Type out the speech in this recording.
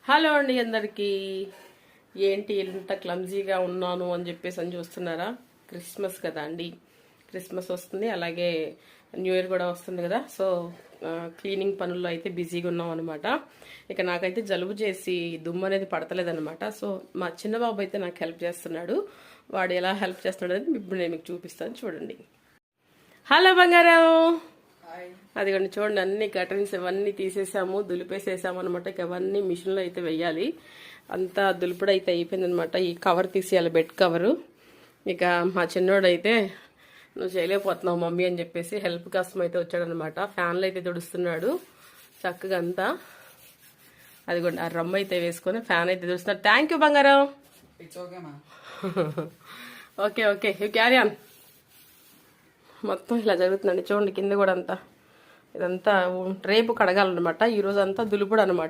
Hello అండి అందరికీ. ఏంటి ఇంత క్లమ్జీగా ఉన్నాను అని చెప్పేసి అని చూస్తున్నారా? క్రిస్మస్ కదా అండి, క్రిస్మస్ వస్తుంది, అలాగే న్యూ ఇయర్ కూడా వస్తుంది కదా. సో క్లీనింగ్ పనుల్లో అయితే బిజీగా ఉన్నాం అనమాట. ఇక నాకైతే జలుబు చేసి దుమ్ము అనేది పడతలేదనమాట. సో మా చిన్న బాబు అయితే నాకు హెల్ప్ చేస్తున్నాడు. వాడు ఎలా హెల్ప్ చేస్తున్నాడు అనేది ఇప్పుడు నేను మీకు చూపిస్తాను, చూడండి. హలో బంగారం, అదిగోండి చూడండి, అన్ని కర్టన్స్ ఇవన్నీ తీసేసాము, దులిపేసేసాము అనమాట. ఇక అవన్నీ మిషన్లో అయితే వెయ్యాలి. అంతా దులుపుడు అయితే అయిపోయింది అనమాట. ఈ కవర్ తీసేయాలి, బెడ్ కవరు. ఇక మా చిన్నోడు అయితే నువ్వు చేయలేకపోతున్నావు మమ్మీ అని చెప్పేసి హెల్ప్ కోసం అయితే వచ్చాడనమాట. ఫ్యాన్లు అయితే తుడుస్తున్నాడు చక్కగా అంతా. అదిగోండి ఆ రమ్మ అయితే వేసుకొని ఫ్యాన్ అయితే తుడుస్తున్నాడు. థ్యాంక్ యూ బంగారం. Okay okay, you carry on. మొత్తం ఇలా జరుగుతుందండి చూడండి, కింద కూడా అంతా ఇదంతా రేపు కడగాలన్నమాట. ఈరోజు అంతా దులుపుడు అనమాట.